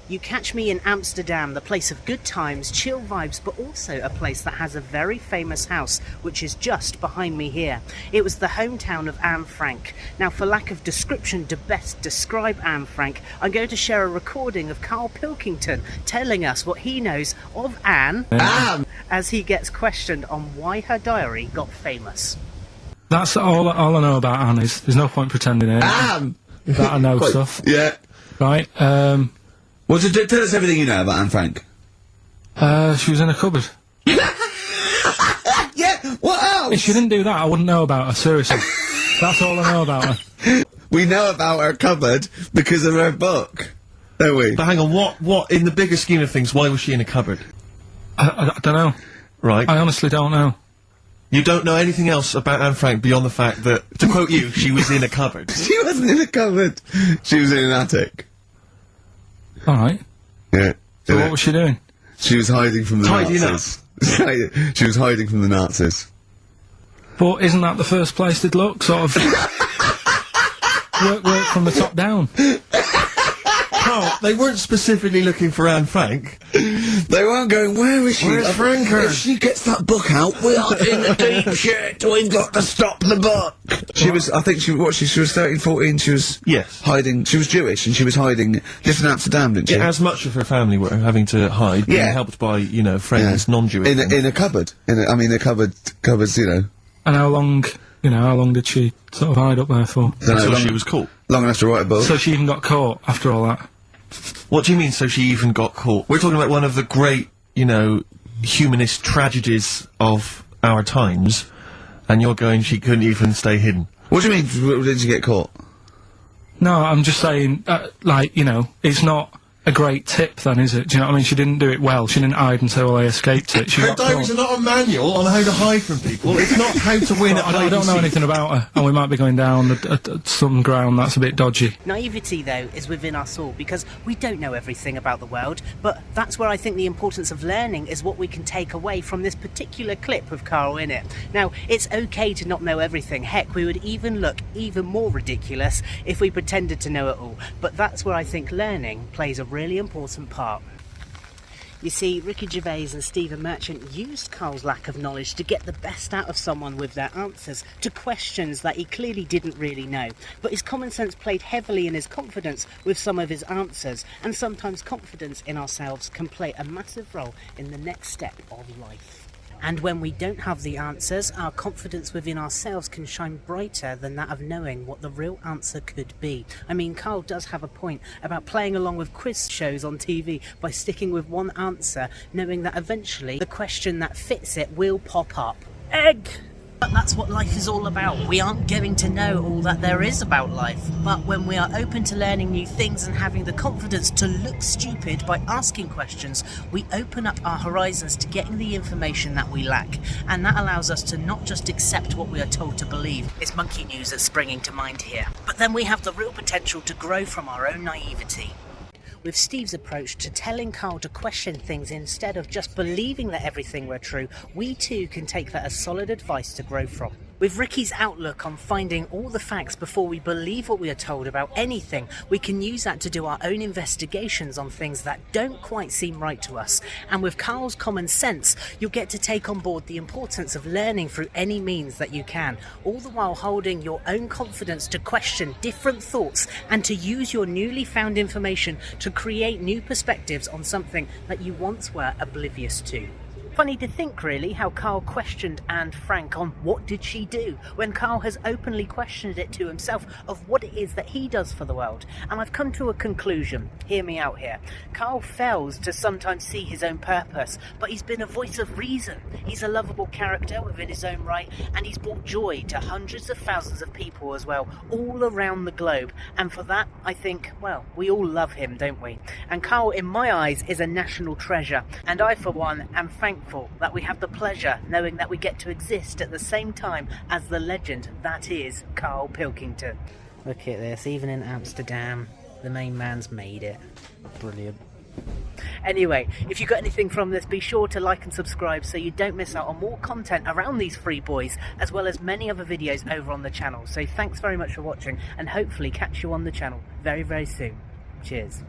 You catch me in Amsterdam, the place of good times, chill vibes, but also a place that has a very famous house, which is just behind me here. It was the hometown of Anne Frank. Now, for lack of description to best describe Anne Frank, I'm going to share a recording of Karl Pilkington telling us what he knows of Anne as he gets questioned on why her diary got famous. That's all I know about Anne is there's no point pretending that I know stuff. Yeah. Right, Well, tell us everything you know about Anne Frank. she was in a cupboard. Yeah, what else? If she didn't do that, I wouldn't know about her, seriously. That's all I know about her. We know about her cupboard because of her book, don't we? But hang on, what, in the bigger scheme of things, why was she in a cupboard? I don't know. Right. I honestly don't know. You don't know anything else about Anne Frank beyond the fact that, to quote you, she was in a cupboard. She wasn't in a cupboard. She was in an attic. Alright. Yeah. So what was she doing? She was hiding from the Tidying Nazis. She was hiding from the Nazis. But isn't that the first place they'd look? Sort of... work from the top down. Carl, they weren't specifically looking for Anne Frank. They weren't going, where is she? Where's Franker? If she gets that book out, we are in a deep shit. We've got to stop the book. She was, I think she was 13, 14, she was hiding, she was Jewish and she was hiding just in Amsterdam, didn't she? Yeah, as much of her family were having to hide, being helped by, you know, friends, non-Jewish. In a cupboard. I mean, the cupboards, you know. And how long did she sort of hide up there for? Until she was caught. Long enough to write a book. So she even got caught after all that? What do you mean, so she even got caught? We're talking about one of the great, you know, humanist tragedies of our times, and you're going, she couldn't even stay hidden. What do you mean, did she get caught? No, I'm just saying, like, you know, it's not a great tip then, is it? Do you know what I mean? She didn't do it well. She didn't hide until they escaped it. She Her got diaries caught. are not a manual on how to hide from people. It's not how to win at I don't know anything about her, and we might be going down some ground that's a bit dodgy. Naivety, though, is within us all, because we don't know everything about the world, but that's where I think the importance of learning is what we can take away from this particular clip with Karl in it. Now, it's okay to not know everything. Heck, we would even look even more ridiculous if we pretended to know it all, but that's where I think learning plays a really important part. You see, Ricky Gervais and Stephen Merchant used Karl's lack of knowledge to get the best out of someone with their answers to questions that he clearly didn't really know. But his common sense played heavily in his confidence with some of his answers, and sometimes confidence in ourselves can play a massive role in the next step of life. And when we don't have the answers, our confidence within ourselves can shine brighter than that of knowing what the real answer could be. I mean, Karl does have a point about playing along with quiz shows on TV by sticking with one answer, knowing that eventually the question that fits it will pop up. Egg! But that's what life is all about. We aren't going to know all that there is about life, but when we are open to learning new things and having the confidence to look stupid by asking questions, we open up our horizons to getting the information that we lack, and that allows us to not just accept what we are told to believe. It's monkey news that's springing to mind here, but then we have the real potential to grow from our own naivety. With Steve's approach to telling Karl to question things instead of just believing that everything were true, we too can take that as solid advice to grow from. With Ricky's outlook on finding all the facts before we believe what we are told about anything, we can use that to do our own investigations on things that don't quite seem right to us. And with Karl's common sense, you'll get to take on board the importance of learning through any means that you can, all the while holding your own confidence to question different thoughts and to use your newly found information to create new perspectives on something that you once were oblivious to. Funny to think, really, how Karl questioned Anne Frank on what did she do, when Karl has openly questioned it to himself of what it is that he does for the world. And I've come to a conclusion. Hear me out here. Karl fails to sometimes see his own purpose, but he's been a voice of reason. He's a lovable character within his own right, and he's brought joy to hundreds of thousands of people as well, all around the globe. And for that, I think, well, we all love him, don't we? And Karl, in my eyes, is a national treasure, and I, for one, am thankful that we have the pleasure knowing that we get to exist at the same time as the legend that is Karl Pilkington. Look at this, even in Amsterdam, the main man's made it. Brilliant. Anyway, if you got anything from this, be sure to like and subscribe so you don't miss out on more content around these three boys, as well as many other videos over on the channel. So thanks very much for watching, and hopefully catch you on the channel very, very soon. Cheers.